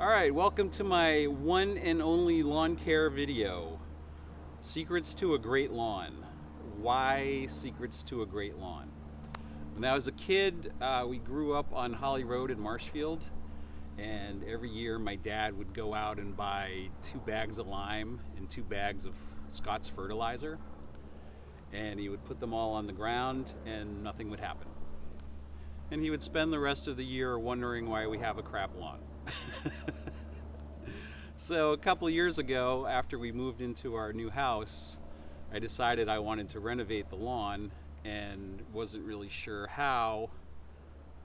Alright, welcome to my one and only lawn care video. Secrets to a great lawn. Why secrets to a great lawn? When I was a kid, we grew up on Holly Road in Marshfield, and every year my dad would go out and buy 2 bags of lime and 2 bags of Scott's fertilizer, and he would put them all on the ground and nothing would happen. And he would spend the rest of the year wondering why we have a crap lawn. So a couple of years ago, after we moved into our new house, I decided I wanted to renovate the lawn and wasn't really sure how,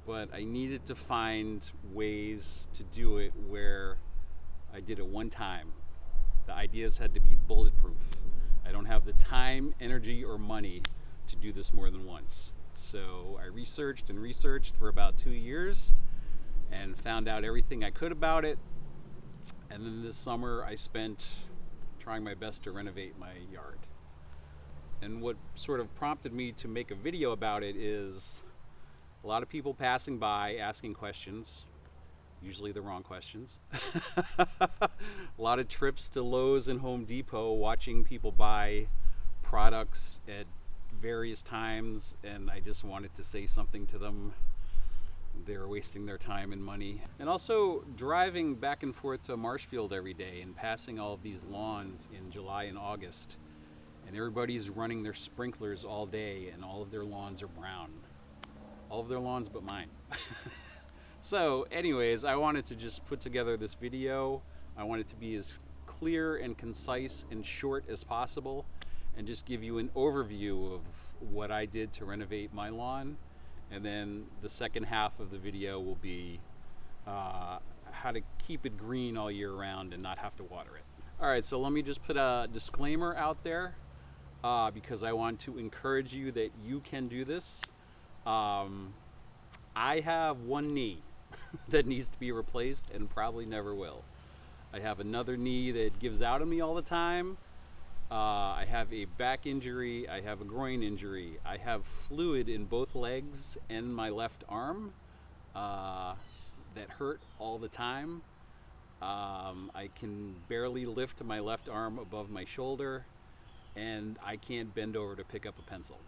but I needed to find ways to do it where I did it one time. The ideas had to be bulletproof. I don't have the time, energy, or money to do this more than once. So I researched and researched for about 2 years and found out everything I could about it. And then this summer I spent trying my best to renovate my yard. And what sort of prompted me to make a video about it is a lot of people passing by asking questions, usually the wrong questions. A lot of trips to Lowe's and Home Depot watching people buy products at various times, and I just wanted to say something to them. They were wasting their time and money. And also driving back and forth to Marshfield every day and passing all of these lawns in July and August, and everybody's running their sprinklers all day and all of their lawns are brown. All of their lawns but mine. So anyways, I wanted to just put together this video. I wanted to be as clear and concise and short as possible and just give you an overview of what I did to renovate my lawn. And then the second half of the video will be how to keep it green all year round and not have to water it. All right, so let me just put a disclaimer out there because I want to encourage you that you can do this. I have one knee that needs to be replaced and probably never will. I have another knee that gives out on me all the time. I have a back injury, I have a groin injury, I have fluid in both legs and my left arm that hurt all the time. I can barely lift my left arm above my shoulder, and I can't bend over to pick up a pencil.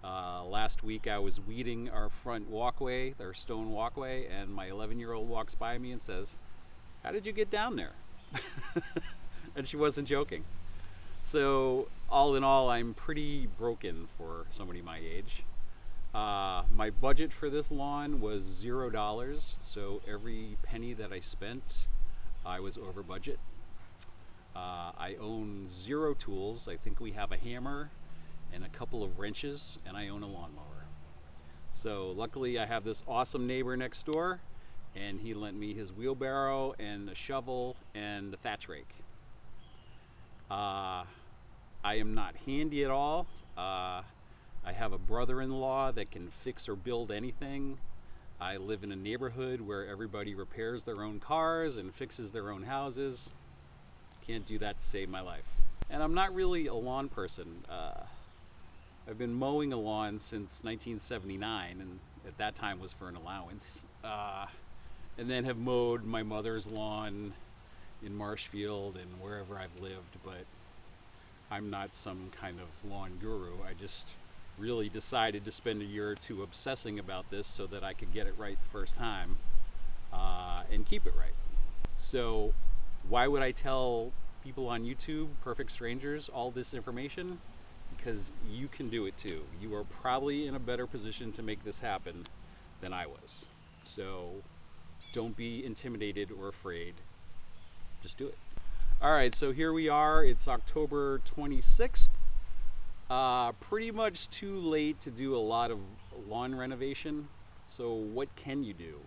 Last week I was weeding our front walkway, our stone walkway, and my 11-year-old walks by me and says, "How did you get down there?" And she wasn't joking. So all in all, I'm pretty broken for somebody my age. My budget for this lawn was $0, so every penny that I spent, I was over budget. I own 0 tools. I think we have a hammer and a couple of wrenches, and I own a lawnmower. So luckily I have this awesome neighbor next door, and he lent me his wheelbarrow and a shovel and a thatch rake. I am not handy at all. I have a brother-in-law that can fix or build anything. I live in a neighborhood where everybody repairs their own cars and fixes their own houses. Can't do that to save my life. And I'm not really a lawn person. I've been mowing a lawn since 1979, and at that time was for an allowance. And then have mowed my mother's lawn in Marshfield and wherever I've lived, but I'm not some kind of lawn guru. I just really decided to spend a year or two obsessing about this so that I could get it right the first time and keep it right. So why would I tell people on YouTube, perfect strangers, all this information? Because you can do it too. You are probably in a better position to make this happen than I was. So don't be intimidated or afraid. Just do it. All right, so here we are. It's October 26th. Pretty much too late to do a lot of lawn renovation. So what can you do?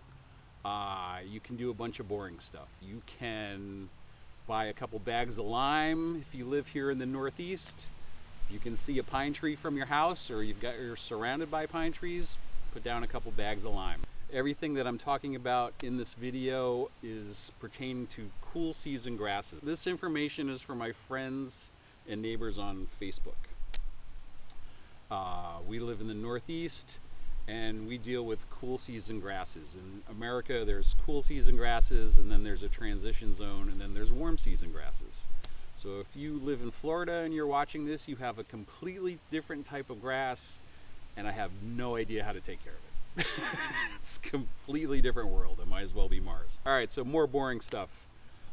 You can do a bunch of boring stuff. You can buy a couple bags of lime if you live here in the Northeast. You can see a pine tree from your house, or you're surrounded by pine trees, put down a couple bags of lime. Everything that I'm talking about in this video is pertaining to cool season grasses. This information is for my friends and neighbors on Facebook. We live in the Northeast, and we deal with cool season grasses. In America, there's cool season grasses, and then there's a transition zone, and then there's warm season grasses. So if you live in Florida and you're watching this, you have a completely different type of grass, and I have no idea how to take care of it. It's a completely different world. It might as well be Mars. All right, so more boring stuff.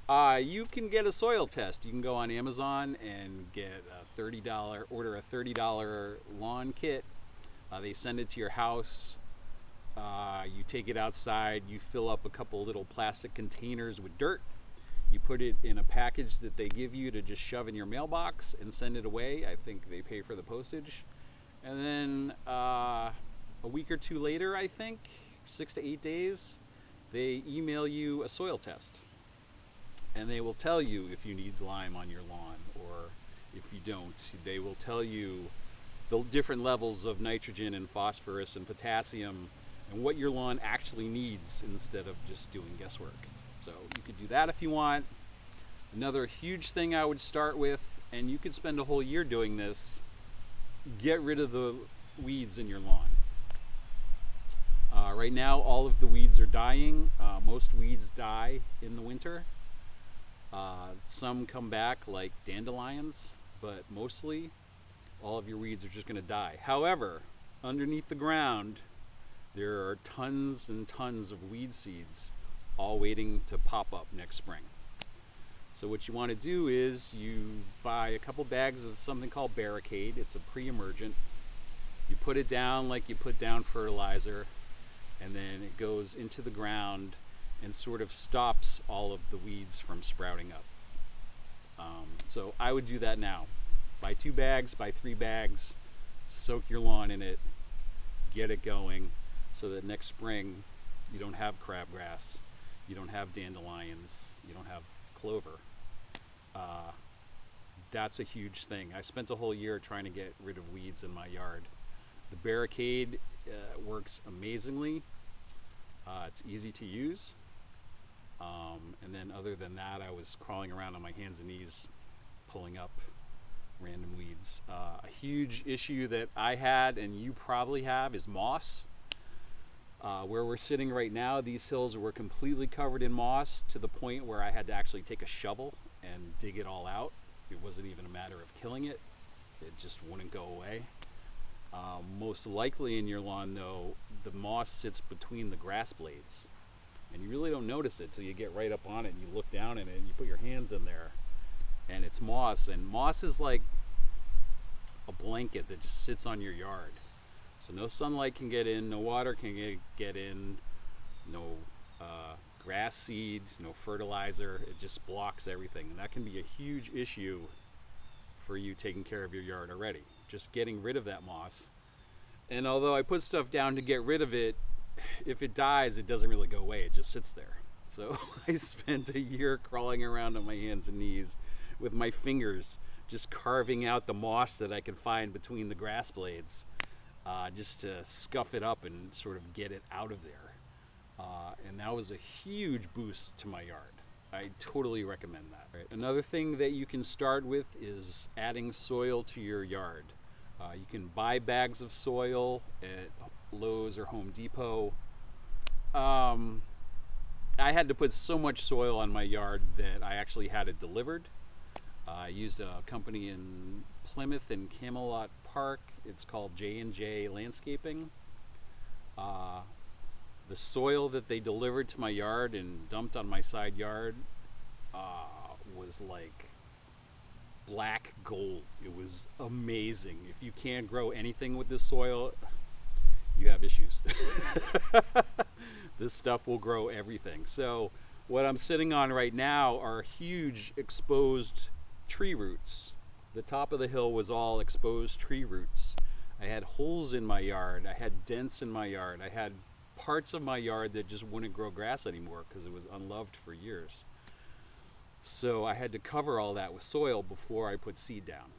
You can get a soil test. You can go on Amazon and get a order a $30 lawn kit. They send it to your house. You take it outside. You fill up a couple little plastic containers with dirt. You put it in a package that they give you to just shove in your mailbox and send it away. I think they pay for the postage. And then a week or two later, I think, 6 to 8 days, they email you a soil test. And they will tell you if you need lime on your lawn, or if you don't. They will tell you the different levels of nitrogen and phosphorus and potassium and what your lawn actually needs instead of just doing guesswork. So you could do that if you want. Another huge thing I would start with, and you could spend a whole year doing this, get rid of the weeds in your lawn. Right now, all of the weeds are dying. Most weeds die in the winter. Some come back like dandelions, but mostly all of your weeds are just going to die. However, underneath the ground, there are tons and tons of weed seeds all waiting to pop up next spring. So what you want to do is you buy a couple bags of something called Barricade. It's a pre-emergent. You put it down like you put down fertilizer, and then it goes into the ground and sort of stops all of the weeds from sprouting up. So I would do that now. Buy 2 bags, buy 3 bags, soak your lawn in it, get it going, so that next spring you don't have crabgrass, you don't have dandelions, you don't have clover. That's a huge thing. I spent a whole year trying to get rid of weeds in my yard. The Barricade works amazingly. It's easy to use. And then other than that, I was crawling around on my hands and knees pulling up random weeds. A huge issue that I had, and you probably have, is moss. Where we're sitting right now, these hills were completely covered in moss to the point where I had to actually take a shovel and dig it all out. It wasn't even a matter of killing it. It just wouldn't go away. Most likely in your lawn, though, the moss sits between the grass blades. And you really don't notice it till you get right up on it and you look down in it and you put your hands in there. And it's moss. And moss is like a blanket that just sits on your yard. So no sunlight can get in, no water can get in, no grass seed, no fertilizer. It just blocks everything. And that can be a huge issue for you taking care of your yard already. Just getting rid of that moss. And although I put stuff down to get rid of it, if it dies, it doesn't really go away. It just sits there. So I spent a year crawling around on my hands and knees with my fingers, just carving out the moss that I could find between the grass blades, just to scuff it up and sort of get it out of there. And that was a huge boost to my yard. I totally recommend that. Right. Another thing that you can start with is adding soil to your yard. You can buy bags of soil at Lowe's or Home Depot. I had to put so much soil on my yard that I actually had it delivered. I used a company in Plymouth and Camelot Park. It's called J&J Landscaping. The soil that they delivered to my yard and dumped on my side yard was like black gold. It was amazing. If you can't grow anything with this soil, you have issues. This stuff will grow everything. So what I'm sitting on right now are huge exposed tree roots. The top of the hill was all exposed tree roots. I had holes in my yard. I had dents in my yard. I had parts of my yard that just wouldn't grow grass anymore because it was unloved for years. So I had to cover all that with soil before I put seed down.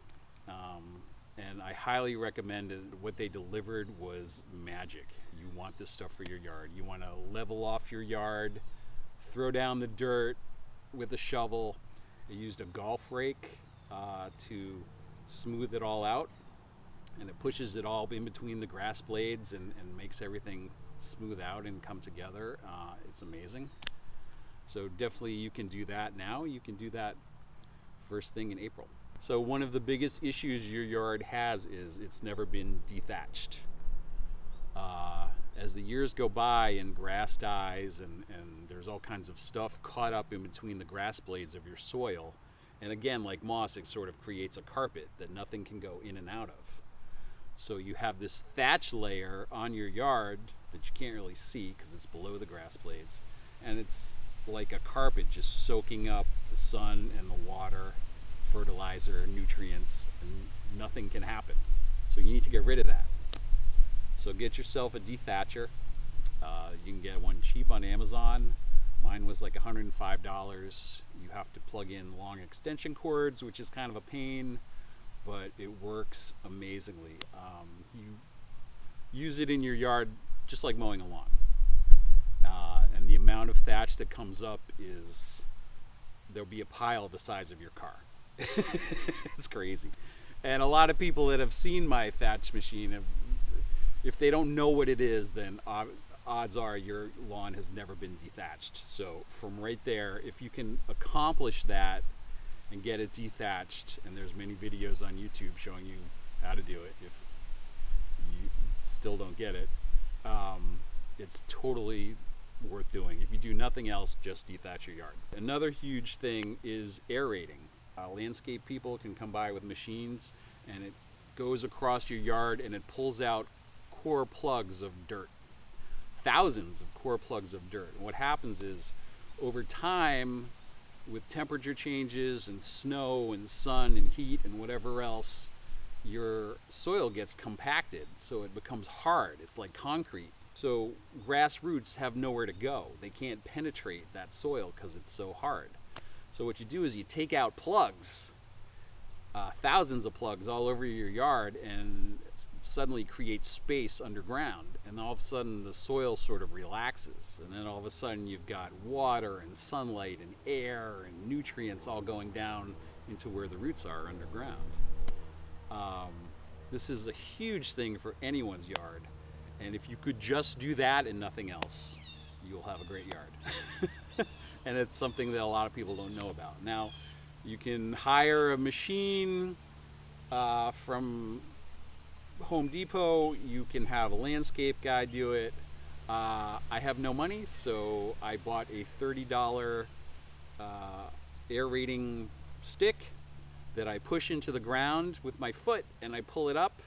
And I highly recommend it. What they delivered was magic. You want this stuff for your yard. You want to level off your yard, throw down the dirt with a shovel. I used a golf rake to smooth it all out. and it pushes it all in between the grass blades and makes everything smooth out and come together. It's amazing. So definitely you can do that now. You can do that first thing in April. So one of the biggest issues your yard has is it's never been de-thatched. As the years go by and grass dies and there's all kinds of stuff caught up in between the grass blades of your soil, and again, like moss, it sort of creates a carpet that nothing can go in and out of. So you have this thatch layer on your yard that you can't really see because it's below the grass blades, and it's like a carpet just soaking up the sun and the water, fertilizer, nutrients, and nothing can happen. So you need to get rid of that. So get yourself a de-thatcher. You can get one cheap on Amazon. Mine was like $105. You have to plug in long extension cords, which is kind of a pain, but it works amazingly. You use it in your yard just like mowing a lawn. And the amount of thatch that comes up is, there'll be a pile the size of your car. It's crazy. And a lot of people that have seen my thatch machine, if they don't know what it is, then odds are your lawn has never been de-thatched. So from right there, if you can accomplish that and get it de-thatched, and there's many videos on YouTube showing you how to do it if you still don't get it, it's totally worth doing. If you do nothing else, just de-thatch your yard. Another huge thing is aerating. Landscape people can come by with machines, and it goes across your yard and it pulls out core plugs of dirt, thousands of core plugs of dirt. And what happens is, over time, with temperature changes and snow and sun and heat and whatever else, your soil gets compacted, so it becomes hard. It's like concrete. So grass roots have nowhere to go. They can't penetrate that soil because it's so hard. So what you do is you take out plugs, thousands of plugs all over your yard, and suddenly create space underground. And all of a sudden the soil sort of relaxes. And then all of a sudden you've got water and sunlight and air and nutrients all going down into where the roots are underground. This is a huge thing for anyone's yard. And if you could just do that and nothing else, you'll have a great yard. And it's something that a lot of people don't know about. Now, you can hire a machine from Home Depot. You can have a landscape guy do it. I have no money, so I bought a $30 aerating stick that I push into the ground with my foot, and I pull it up,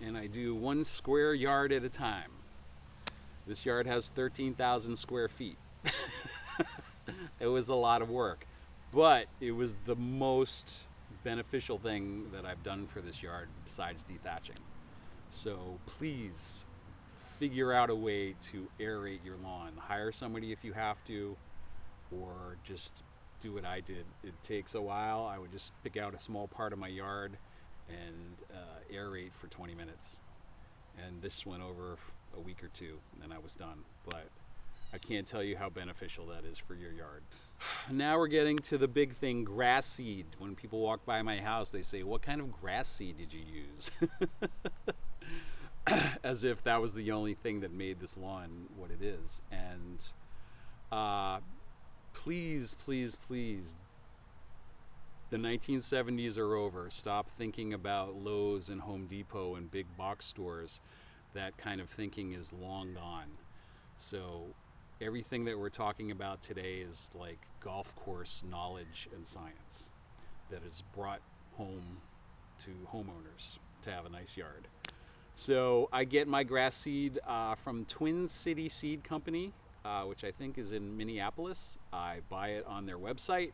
and I do 1 square yard at a time. This yard has 13,000 square feet. It was a lot of work, but it was the most beneficial thing that I've done for this yard besides de-thatching. So please figure out a way to aerate your lawn. Hire somebody if you have to, or just do what I did. It takes a while. I would just pick out a small part of my yard and aerate for 20 minutes. And this went over a week or two, and I was done. But I can't tell you how beneficial that is for your yard. Now we're getting to the big thing, grass seed. When people walk by my house, they say, "What kind of grass seed did you use?" As if that was the only thing that made this lawn what it is. And please, please, please, the 1970s are over. Stop thinking about Lowe's and Home Depot and big box stores. That kind of thinking is long gone. So everything that we're talking about today is like golf course knowledge and science that is brought home to homeowners to have a nice yard. So I get my grass seed from Twin City Seed Company, which I think is in Minneapolis. I buy it on their website.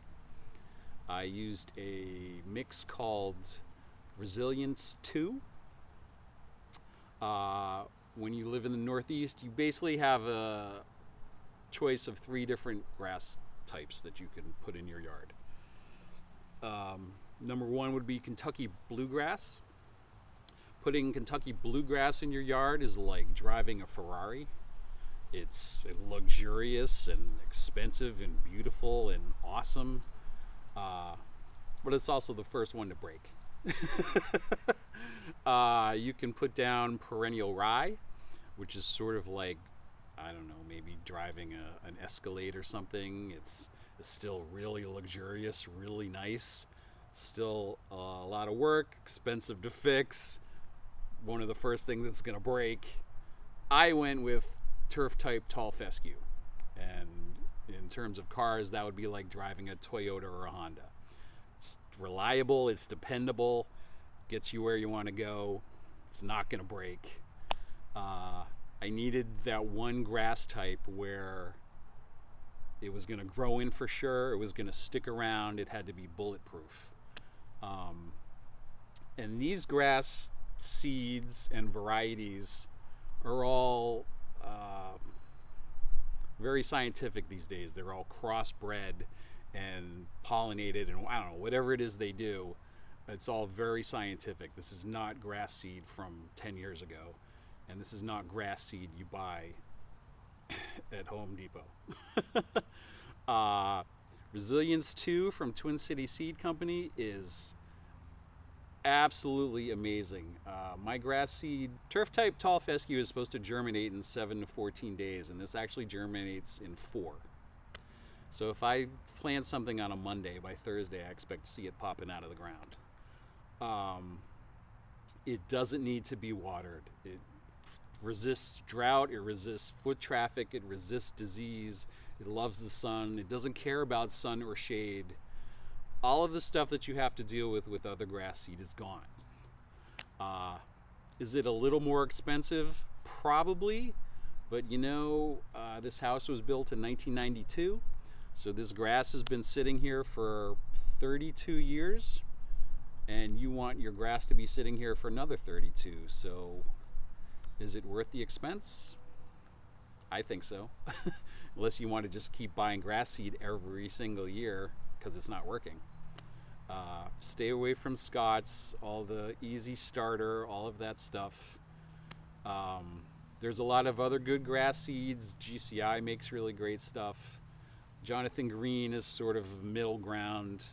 I used a mix called Resilience 2. When you live in the Northeast, you basically have a choice of 3 different grass types that you can put in your yard. Number 1 would be Kentucky bluegrass. Putting Kentucky bluegrass in your yard is like driving a Ferrari. It's luxurious and expensive and beautiful and awesome, but it's also the first one to break. You can put down perennial rye, which is sort of like, I don't know, maybe driving an Escalade or something. It's still really luxurious, really nice. Still a lot of work, expensive to fix. One of the first things that's going to break. I went with turf type tall fescue. And in terms of cars, that would be like driving a Toyota or a Honda. It's reliable, it's dependable, gets you where you want to go. It's not going to break. I needed that one grass type where it was going to grow in for sure, it was going to stick around, it had to be bulletproof. And these grass seeds and varieties are all very scientific these days. They're all crossbred and pollinated, and I don't know, whatever it is they do, it's all very scientific. This is not grass seed from 10 years ago, and this is not grass seed you buy at Home Depot. Resilience 2 from Twin City Seed Company is absolutely amazing. My grass seed, turf type tall fescue, is supposed to germinate in 7 to 14 days, and this actually germinates in 4. So if I plant something on a Monday, by Thursday I expect to see it popping out of the ground. It doesn't need to be watered. It resists drought, it resists foot traffic, it resists disease, it loves the sun, it doesn't care about sun or shade. All of the stuff that you have to deal with other grass seed is gone. Is it a little more expensive? Probably, but you know, this house was built in 1992, so this grass has been sitting here for 32 years, and you want your grass to be sitting here for another 32, so is it worth the expense? I think so. Unless you want to just keep buying grass seed every single year because it's not working. Stay away from Scott's, all the easy starter, all of that stuff. There's a lot of other good grass seeds. GCI makes really great stuff. Jonathan Green is sort of middle ground.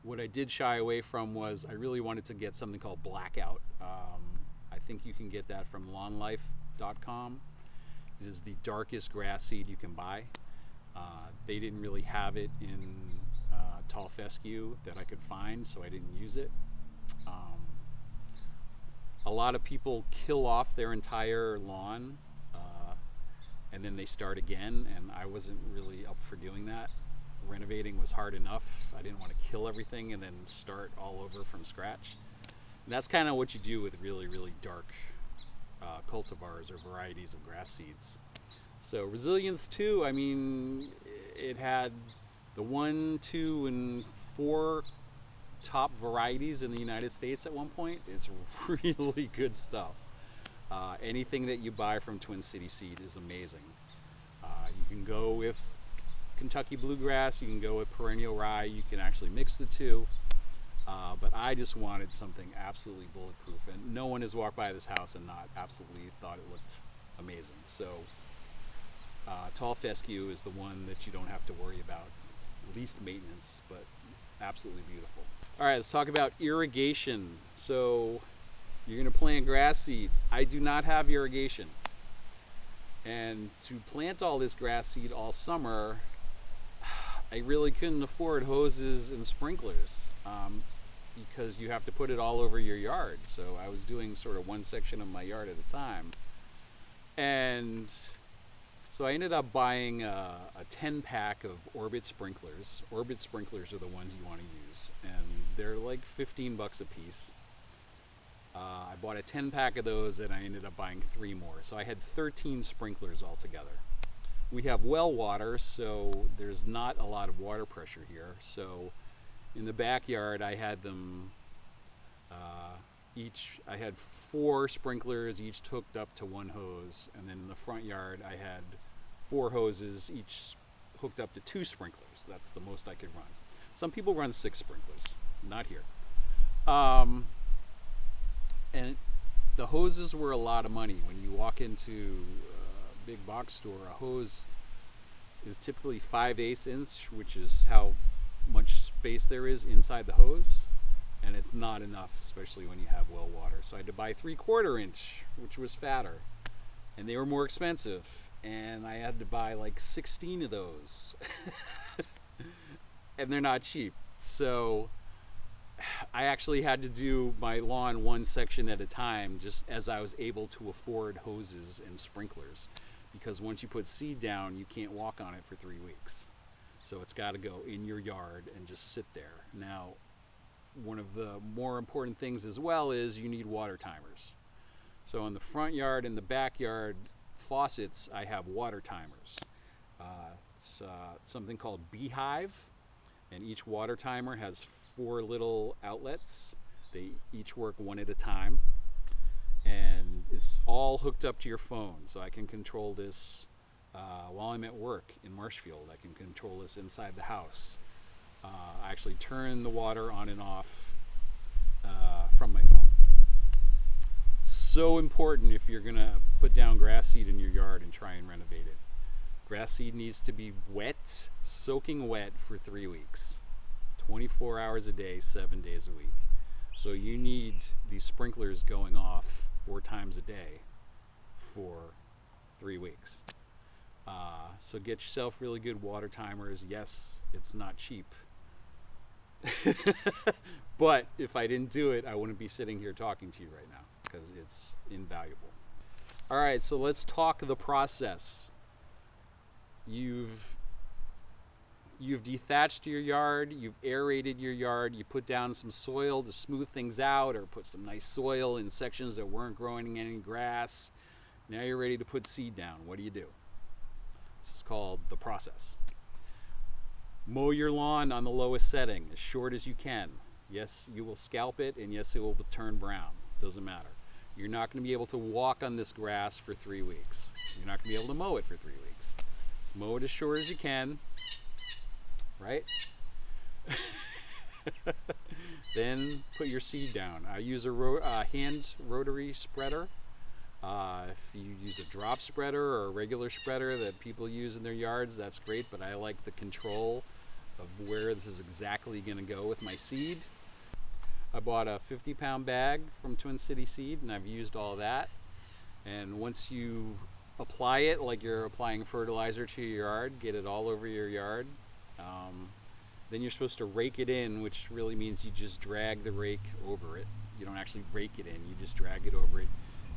What I did shy away from was I really wanted to get something called Blackout. I think you can get that from lawnlife.com. It is the darkest grass seed you can buy. They didn't really have it in tall fescue that I could find, so I didn't use it. A lot of people kill off their entire lawn and then they start again, and I wasn't really up for doing that. Renovating was hard enough. I didn't want to kill everything and then start all over from scratch. And that's kind of what you do with really, really dark cultivars or varieties of grass seeds. So Resilience 2, I mean, it had the 1, 2, and 4 top varieties in the United States at one point. It's really good stuff. Anything that you buy from Twin City Seed is amazing. You can go with Kentucky bluegrass, you can go with perennial rye, you can actually mix the two. But I just wanted something absolutely bulletproof, and no one has walked by this house and not absolutely thought it looked amazing. So tall fescue is the one that you don't have to worry about. Least maintenance, but absolutely beautiful. All right, let's talk about irrigation. So you're going to plant grass seed. I do not have irrigation. And to plant all this grass seed all summer, I really couldn't afford hoses and sprinklers because you have to put it all over your yard. So I was doing sort of one section of my yard at a time. And so I ended up buying a 10-pack of Orbit sprinklers. Orbit sprinklers are the ones you want to use, and they're like 15 bucks a piece. I bought a 10-pack of those, and I ended up buying 3 more. So I had 13 sprinklers altogether. We have well water, so there's not a lot of water pressure here. So in the backyard, I had them I had 4 sprinklers, each hooked up to 1 hose, and then in the front yard, I had 4 hoses, each hooked up to 2 sprinklers. That's the most I could run. Some people run 6 sprinklers, not here. And the hoses were a lot of money. When you walk into a big box store, a hose is typically 5/8 inch, which is how much space there is inside the hose. and it's not enough, especially when you have well water. So I had to buy 3/4 inch, which was fatter, and they were more expensive, and I had to buy like 16 of those. And they're not cheap. So I actually had to do my lawn one section at a time, just as I was able to afford hoses and sprinklers, because once you put seed down, you can't walk on it for 3 weeks. So it's got to go in your yard and just sit there. Now, one of the more important things as well is you need water timers. So in the front yard and the backyard faucets, I have water timers. It's something called Beehive, and each water timer has 4 little outlets. They each work one at a time, and it's all hooked up to your phone, so I can control this while I'm at work in Marshfield. I can control this inside the house. I actually turn the water on and off from my phone. So important if you're gonna put down grass seed in your yard and try and renovate it. Grass seed needs to be wet, soaking wet for 3 weeks. 24 hours a day, 7 days a week. So you need these sprinklers going off 4 times a day for 3 weeks. So get yourself really good water timers. Yes, it's not cheap. But if I didn't do it, I wouldn't be sitting here talking to you right now, because it's invaluable. All right, so let's talk the process. You've de-thatched your yard, you've aerated your yard, you put down some soil to smooth things out, or put some nice soil in sections that weren't growing any grass. Now you're ready to put seed down. What do you do? This is called the process. Mow your lawn on the lowest setting, as short as you can. Yes, you will scalp it, and yes, it will turn brown. Doesn't matter. You're not going to be able to walk on this grass for 3 weeks. You're not going to be able to mow it for 3 weeks. So mow it as short as you can, right? Then put your seed down. I use a hand rotary spreader. If you use a drop spreader or a regular spreader that people use in their yards, that's great, but I like the control of where this is exactly going to go with my seed. I bought a 50-pound bag from Twin City Seed, and I've used all that. And once you apply it like you're applying fertilizer to your yard, get it all over your yard, then you're supposed to rake it in, which really means you just drag the rake over it. You don't actually rake it in, you just drag it over it.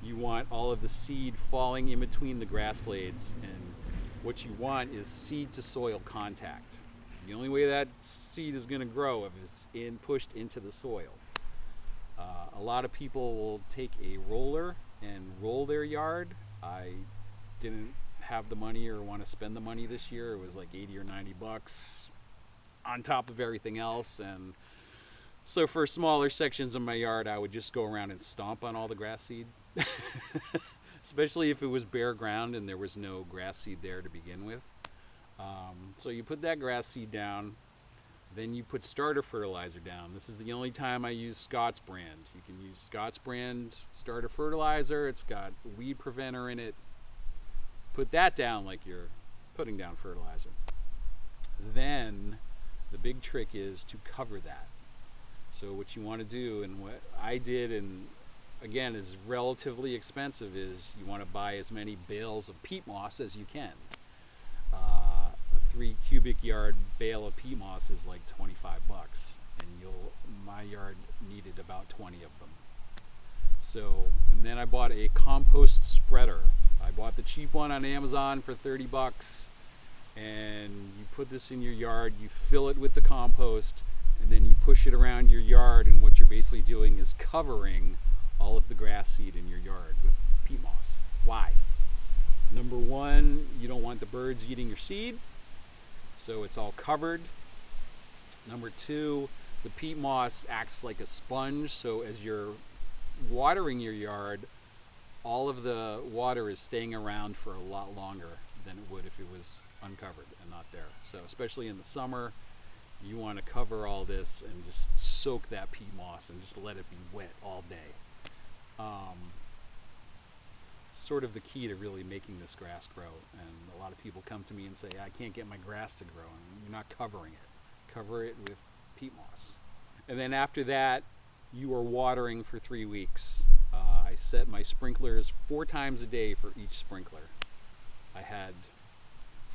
You want all of the seed falling in between the grass blades, and what you want is seed to soil contact. The only way that seed is going to grow if it's pushed into the soil. A lot of people will take a roller and roll their yard. I didn't have the money or want to spend the money this year. It was like 80 or 90 bucks on top of everything else, and so for smaller sections of my yard, I would just go around and stomp on all the grass seed. Especially if it was bare ground and there was no grass seed there to begin with. So you put that grass seed down, then you put starter fertilizer down. This is the only time I use Scott's brand. You can use Scott's brand starter fertilizer. It's got weed preventer in it. Put that down like you're putting down fertilizer. Then the big trick is to cover that. So what you want to do, and what I did, and again is relatively expensive, is you want to buy as many bales of peat moss as you can. A 3 cubic yard bale of peat moss is like 25 bucks, and my yard needed about 20 of them. So, and then I bought a compost spreader. I bought the cheap one on Amazon for 30 bucks, and you put this in your yard, you fill it with the compost, and then you push it around your yard, and what you're basically doing is covering all of the grass seed in your yard with peat moss. Why? Number one, you don't want the birds eating your seed, so it's all covered. Number two, the peat moss acts like a sponge, so as you're watering your yard, all of the water is staying around for a lot longer than it would if it was uncovered and not there. So especially in the summer, you want to cover all this and just soak that peat moss and just let it be wet all day. It's sort of the key to really making this grass grow. And a lot of people come to me and say, I can't get my grass to grow. And you're not covering it. Cover it with peat moss. And then after that, you are watering for 3 weeks. I set my sprinklers 4 times a day for each sprinkler. I had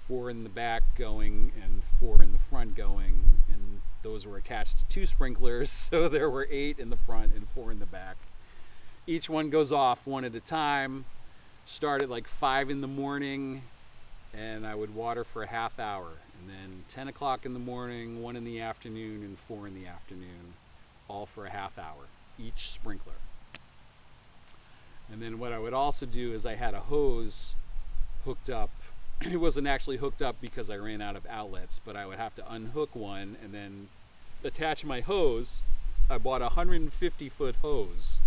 4 in the back going and 4 in the front going, and those were attached to 2 sprinklers, so there were 8 in the front and 4 in the back. Each one goes off one at a time. Start at like 5 in the morning, and I would water for a half hour, and then 10 o'clock in the morning, 1 in the afternoon, and 4 in the afternoon, all for a half hour, each sprinkler. And then what I would also do is I had a hose hooked up. It wasn't actually hooked up because I ran out of outlets, but I would have to unhook one and then attach my hose. I bought a 150-foot hose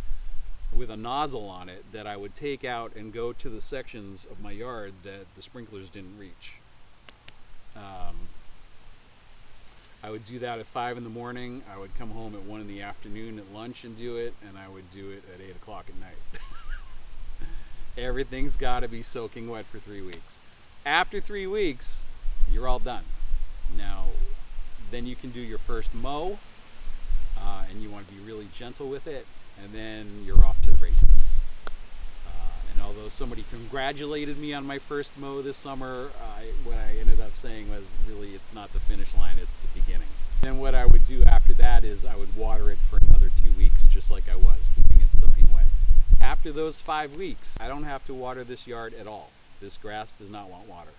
with a nozzle on it that I would take out and go to the sections of my yard that the sprinklers didn't reach. I would do that at 5 in the morning. I would come home at 1 in the afternoon at lunch and do it, and I would do it at 8 o'clock at night. Everything's got to be soaking wet for 3 weeks. After 3 weeks, you're all done. Now, then you can do your first mow, and you want to be really gentle with it, and then you're off to the races. And although somebody congratulated me on my first mow this summer, what I ended up saying was, really, it's not the finish line, it's the beginning. Then what I would do after that is I would water it for another 2 weeks, just like I was, keeping it soaking wet. After those 5 weeks, I don't have to water this yard at all. This grass does not want water.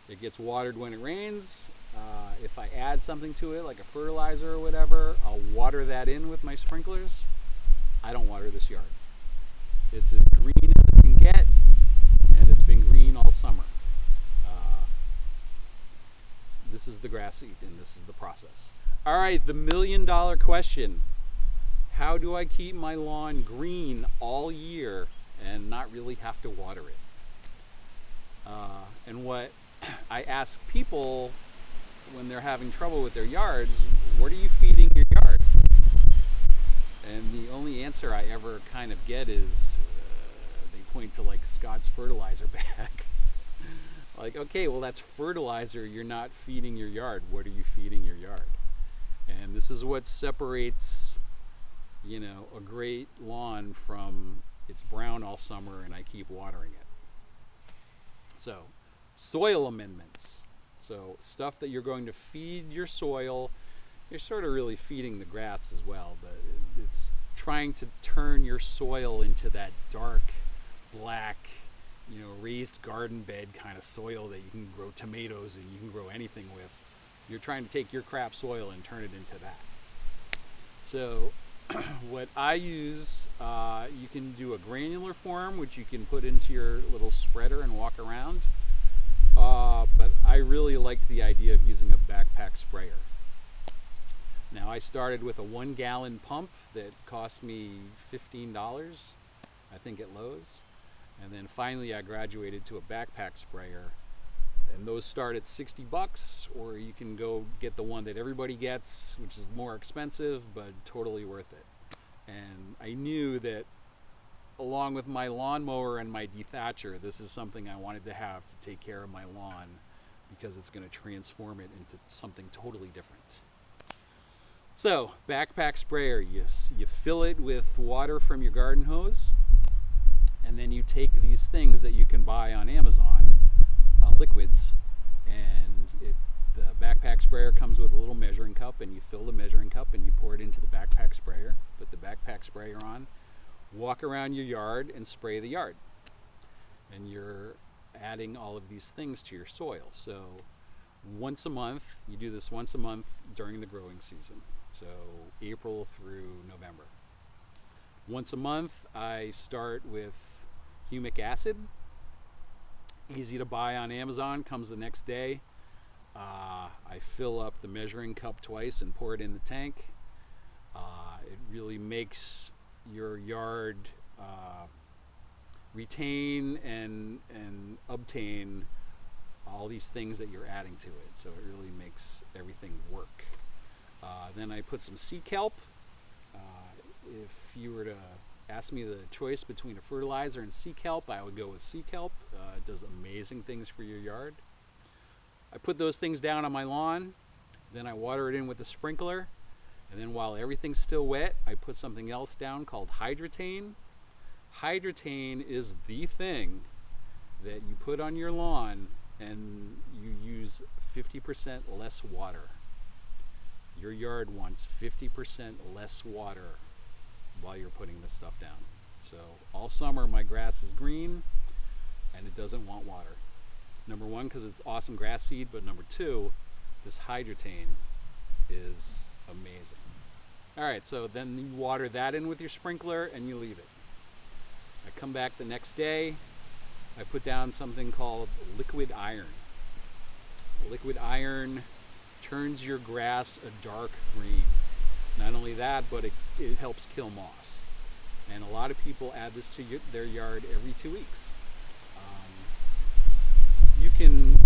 It gets watered when it rains. If I add something to it, like a fertilizer or whatever, I'll water that in with my sprinklers. I don't water this yard. It's as green as it can get, and it's been green all summer. This is the grass seed, and this is the process. All right, the $1 million question. How do I keep my lawn green all year and not really have to water it? And what I ask people when they're having trouble with their yards, what are you feeding your yard? And the only answer I ever kind of get is they point to like Scott's fertilizer bag. Like, okay, well that's fertilizer, you're not feeding your yard. What are you feeding your yard? And this is what separates, you know, a great lawn from it's brown all summer and I keep watering it. So, soil amendments. So, stuff that you're going to feed your soil. You're sort of really feeding the grass as well, but it's trying to turn your soil into that dark, black, you know, raised garden bed kind of soil that you can grow tomatoes and you can grow anything with. You're trying to take your crap soil and turn it into that. So what I use, you can do a granular form, which you can put into your little spreader and walk around. But I really liked the idea of using a backpack sprayer. Now I started with a 1-gallon pump that cost me $15, I think at Lowe's. And then finally I graduated to a backpack sprayer. And those start at $60, or you can go get the one that everybody gets, which is more expensive, but totally worth it. And I knew that along with my lawnmower and my de-thatcher, this is something I wanted to have to take care of my lawn because it's going to transform it into something totally different. So, backpack sprayer, you fill it with water from your garden hose, and then you take these things that you can buy on Amazon, liquids, and the backpack sprayer comes with a little measuring cup, and you fill the measuring cup and you pour it into the backpack sprayer, put the backpack sprayer on, walk around your yard and spray the yard. And you're adding all of these things to your soil. So once a month, you do this once a month during the growing season. So April through November. Once a month, I start with humic acid. Easy to buy on Amazon, comes the next day. I fill up the measuring cup twice and pour it in the tank. It really makes your yard retain and obtain all these things that you're adding to it. So it really makes everything work. Then I put some sea kelp. If you were to ask me the choice between a fertilizer and sea kelp, I would go with sea kelp. It does amazing things for your yard. I put those things down on my lawn, then I water it in with the sprinkler, And then while everything's still wet, I put something else down called hydratane. Hydratane is the thing that you put on your lawn and you use 50% less water. Your yard wants 50% less water while you're putting this stuff down. So all summer my grass is green and it doesn't want water. Number one, because it's awesome grass seed, but number two, this hydratane is amazing. All right, so then you water that in with your sprinkler and you leave it. I come back the next day, I put down something called liquid iron. Liquid iron turns your grass a dark green. Not only that, but it helps kill moss. And a lot of people add this to their yard every 2 weeks. You can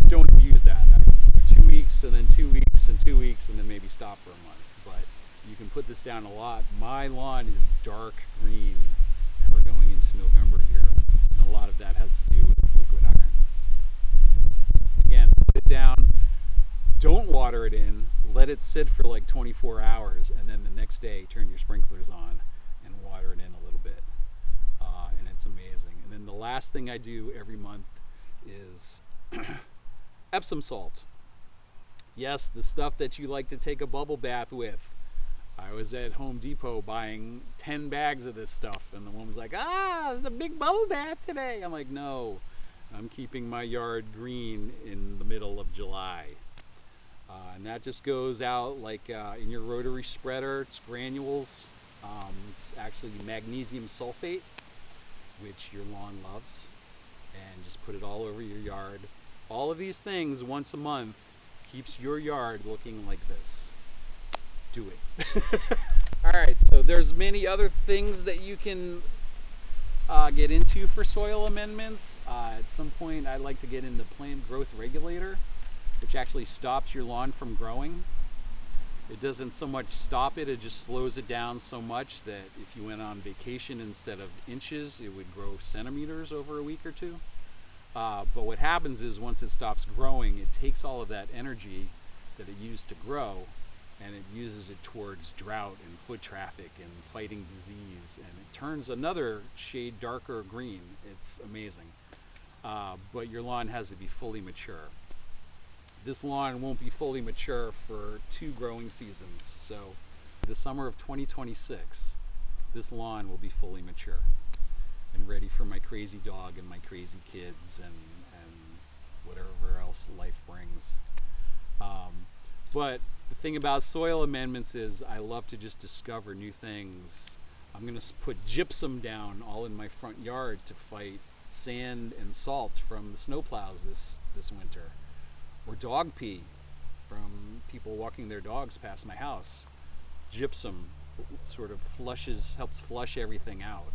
don't abuse that. I mean, do 2 weeks and then 2 weeks and 2 weeks and then maybe stop for a month. But you can put this down a lot. My lawn is dark green and we're going into November here. And a lot of that has to do with liquid iron. Again, put it down, don't water it in, let it sit for like 24 hours and then the next day turn your sprinklers on and water it in a little bit. And it's amazing. And then the last thing I do every month is Epsom salt. Yes, the stuff that you like to take a bubble bath with. I was at Home Depot buying 10 bags of this stuff and the woman's like, there's a big bubble bath today. I'm like, no, I'm keeping my yard green in the middle of July. And that just goes out like in your rotary spreader. It's granules. It's actually magnesium sulfate, which your lawn loves. And just put it all over your yard. All of these things once a month keeps your yard looking like this. Do it. All right, so there's many other things that you can get into for soil amendments. At some point I'd like to get into plant growth regulator, which actually stops your lawn from growing. It doesn't so much stop it, it just slows it down so much that if you went on vacation, instead of inches, it would grow centimeters over a week or two. But what happens is once it stops growing, it takes all of that energy that it used to grow and it uses it towards drought and foot traffic and fighting disease, and it turns another shade darker green. It's amazing. But your lawn has to be fully mature. This lawn won't be fully mature for 2 growing seasons, so the summer of 2026, this lawn will be fully mature and ready for my crazy dog and my crazy kids and whatever else life brings. But the thing about soil amendments is I love to just discover new things. I'm going to put gypsum down all in my front yard to fight sand and salt from the snowplows this winter. Or dog pee from people walking their dogs past my house. Gypsum sort of helps flush everything out,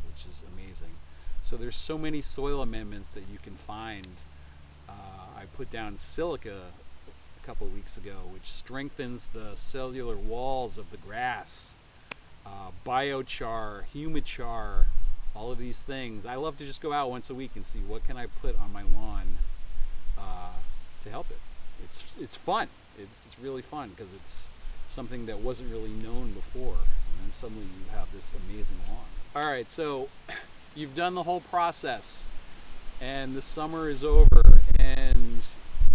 which is amazing. So there's so many soil amendments that you can find. I put down silica a couple of weeks ago, which strengthens the cellular walls of the grass. Biochar, humichar, all of these things. I love to just go out once a week and see what can I put on my lawn to help it. It's fun. It's really fun because it's something that wasn't really known before, and then suddenly you have this amazing lawn. All right, so you've done the whole process, and the summer is over, and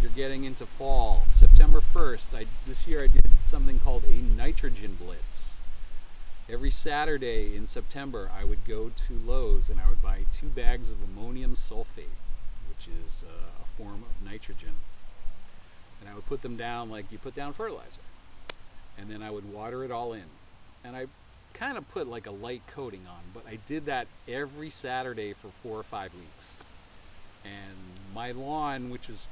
you're getting into fall. September 1st, this year I did something called a nitrogen blitz. Every Saturday in September, I would go to Lowe's and I would buy 2 bags of ammonium sulfate, which is a form of nitrogen. And I would put them down like you put down fertilizer. And then I would water it all in. And I kind of put like a light coating on, but I did that every Saturday for 4 or 5 weeks. And my lawn, which was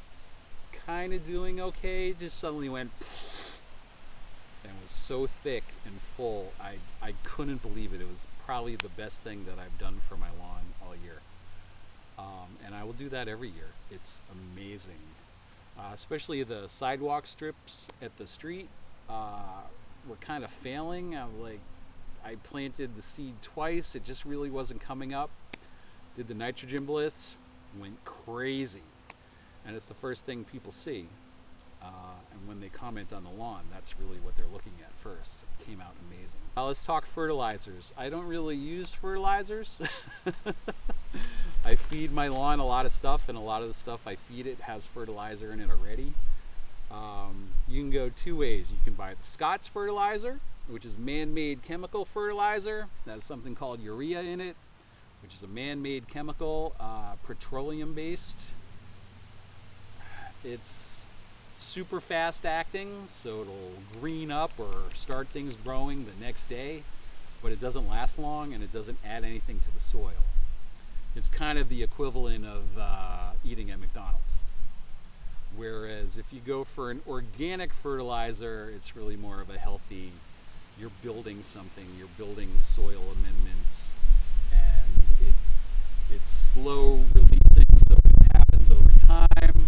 kind of doing okay, just suddenly went and was so thick and full. I couldn't believe it. It was probably the best thing that I've done for my lawn all year. And I will do that every year. It's amazing. Especially the sidewalk strips at the street were kind of failing. I planted the seed twice. It just really wasn't coming up. Did the nitrogen blitz, went crazy. And it's the first thing people see. And when they comment on the lawn, that's really what they're looking at first. It came out amazing. Now let's talk fertilizers. I don't really use fertilizers. I feed my lawn a lot of stuff, and a lot of the stuff I feed it has fertilizer in it already. You can go two ways. You can buy the Scott's fertilizer, which is man-made chemical fertilizer. That has something called urea in it, which is a man-made chemical, petroleum-based. It's super fast acting, so it'll green up or start things growing the next day, but it doesn't last long and it doesn't add anything to the soil. It's kind of the equivalent of eating at McDonald's. Whereas if you go for an organic fertilizer, it's really more of a healthy, you're building something, you're building soil amendments, and it's slow releasing, so it happens over time.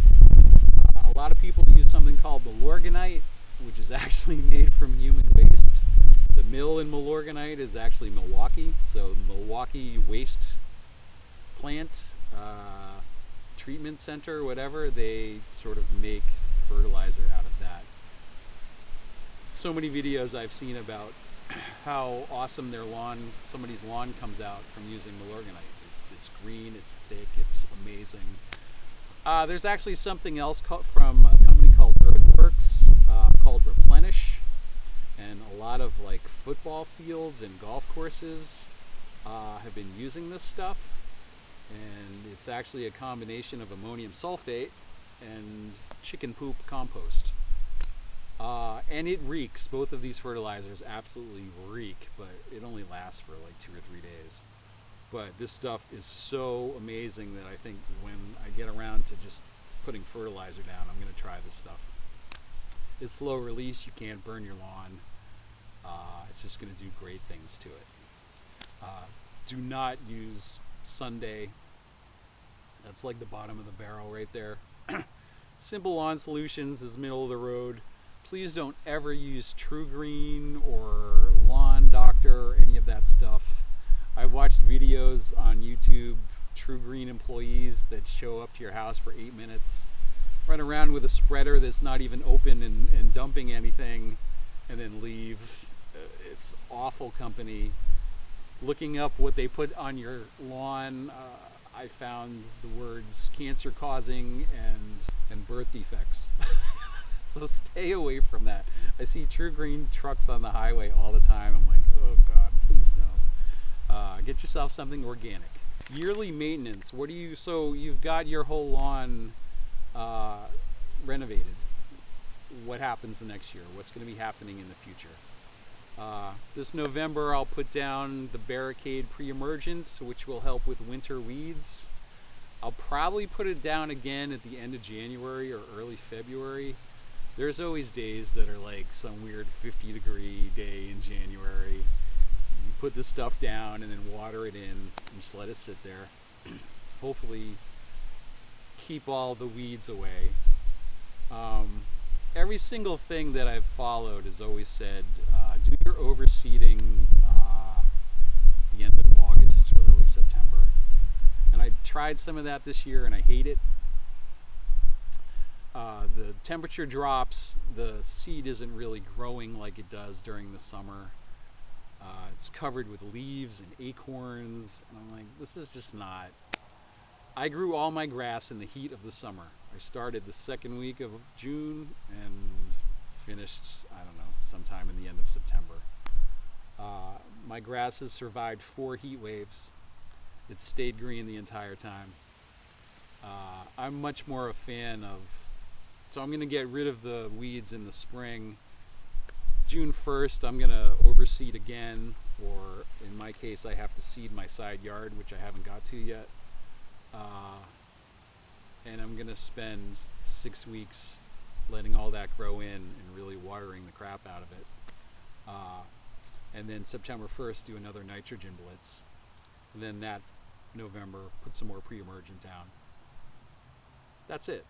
A lot of people use something called Milorganite, which is actually made from human waste. The mill in Milorganite is actually Milwaukee, so Milwaukee waste plant, treatment center, whatever, they sort of make fertilizer out of that. So many videos I've seen about how awesome their lawn, somebody's lawn comes out from using Milorganite. It's green, it's thick, it's amazing. There's actually something else from a company called Earthworks called Replenish, and a lot of like football fields and golf courses have been using this stuff. And it's actually a combination of ammonium sulfate and chicken poop compost. And it reeks. Both of these fertilizers absolutely reek, but it only lasts for like 2 or 3 days. But this stuff is so amazing that I think when I get around to just putting fertilizer down, I'm going to try this stuff. It's slow release. You can't burn your lawn. It's just going to do great things to it. Do not use Sunday. That's like the bottom of the barrel right there. Simple Lawn Solutions is middle of the road. Please don't ever use True Green or Lawn Doctor or any of that stuff. I've watched videos on YouTube, True Green employees that show up to your house for 8 minutes, run around with a spreader that's not even open and dumping anything, and then leave. It's awful company. Looking up what they put on your lawn, I found the words cancer causing and birth defects. So stay away from that. I see True Green trucks on the highway all the time. I'm like, oh God, please no. Get yourself something organic. Yearly maintenance. So you've got your whole lawn renovated. What happens the next year? What's going to be happening in the future? This November I'll put down the Barricade pre-emergent, which will help with winter weeds. I'll probably put it down again at the end of January or early February. There's always days that are like some weird 50-degree day in January. You put the stuff down and then water it in and just let it sit there. Hopefully keep all the weeds away. Every single thing that I've followed has always said, do your overseeding the end of August or early September. And I tried some of that this year and I hate it. The temperature drops, the seed isn't really growing like it does during the summer. It's covered with leaves and acorns, and I'm like, this is just not. I grew all my grass in the heat of the summer. I started the second week of June and finished, I don't know, sometime in the end of September. My grass has survived 4 heat waves. It stayed green the entire time. I'm much more a fan of, so I'm going to get rid of the weeds in the spring. June 1st, I'm going to overseed again, or in my case, I have to seed my side yard, which I haven't got to yet. And I'm going to spend 6 weeks letting all that grow in and really watering the crap out of it. And then September 1st, do another nitrogen blitz. And then that November, put some more pre-emergent down. That's it.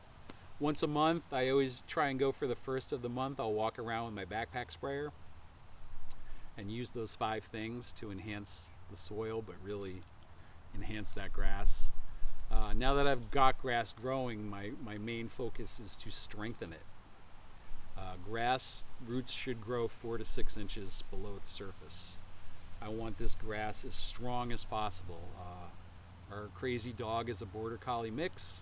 Once a month, I always try and go for the first of the month. I'll walk around with my backpack sprayer and use those 5 things to enhance the soil, but really enhance that grass. Now that I've got grass growing, my main focus is to strengthen it. Grass roots should grow 4 to 6 inches below the surface. I want this grass as strong as possible. Our crazy dog is a border collie mix.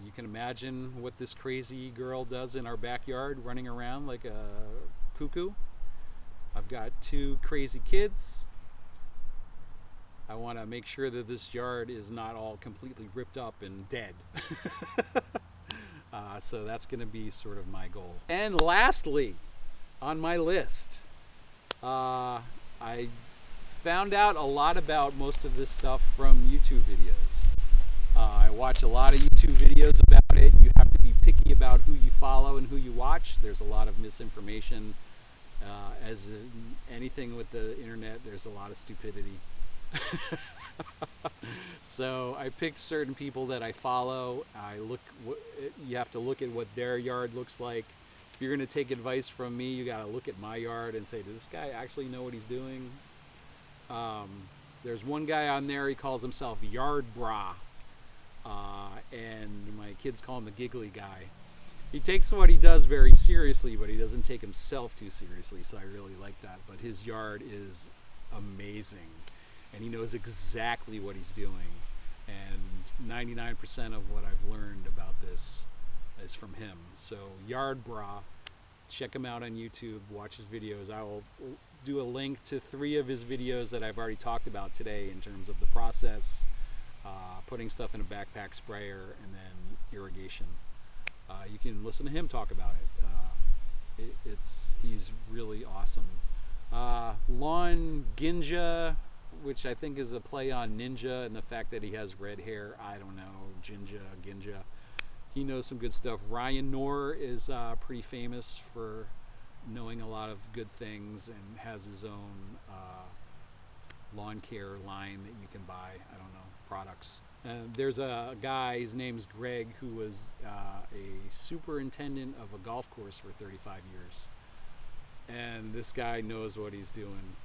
You can imagine what this crazy girl does in our backyard, running around like a cuckoo. I've got 2 crazy kids. I want to make sure that this yard is not all completely ripped up and dead. So that's going to be sort of my goal. And lastly, on my list, I found out a lot about most of this stuff from YouTube videos. I watch a lot of YouTube videos about it. You have to be picky about who you follow and who you watch. There's a lot of misinformation. As in anything with the internet, there's a lot of stupidity. So I picked certain people that I follow. You have to look at what their yard looks like. If you're going to take advice from me, you got to look at my yard and say, does this guy actually know what he's doing? There's one guy on there, he calls himself YARDBRAH, and my kids call him the giggly guy. He takes what he does very seriously, but he doesn't take himself too seriously, so I really like that. But his yard is amazing, and he knows exactly what he's doing. And 99% of what I've learned about this is from him. So YARDBRAH, check him out on YouTube, watch his videos. I will do a link to 3 of his videos that I've already talked about today in terms of the process, putting stuff in a backpack sprayer, and then irrigation. You can listen to him talk about it. He's really awesome. Lawn Ginja, which I think is a play on ninja and the fact that he has red hair. I don't know, Ginja. He knows some good stuff. Ryan Knorr is pretty famous for knowing a lot of good things and has his own lawn care line that you can buy. I don't know, products. There's a guy, his name's Greg, who was a superintendent of a golf course for 35 years. And this guy knows what he's doing.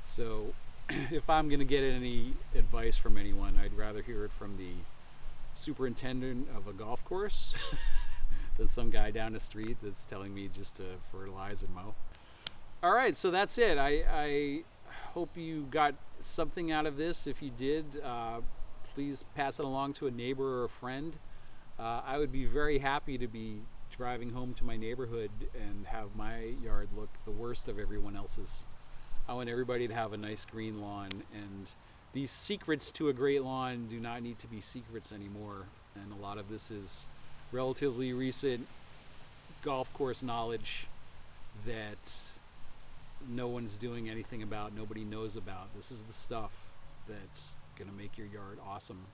So if I'm going to get any advice from anyone, I'd rather hear it from the superintendent of a golf course than some guy down the street that's telling me just to fertilize and mow. All right, so that's it. I hope you got something out of this. If you did, please pass it along to a neighbor or a friend. I would be very happy to be driving home to my neighborhood and have my yard look the worst of everyone else's. I want everybody to have a nice green lawn, and these secrets to a great lawn do not need to be secrets anymore. And a lot of this is relatively recent golf course knowledge that no one's doing anything about, nobody knows about. This is the stuff that's gonna make your yard awesome.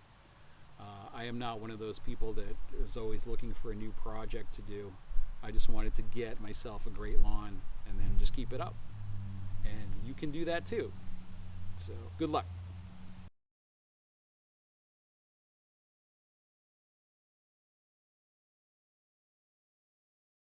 I am not one of those people that is always looking for a new project to do. I just wanted to get myself a great lawn and then just keep it up. And you can do that too. So good luck.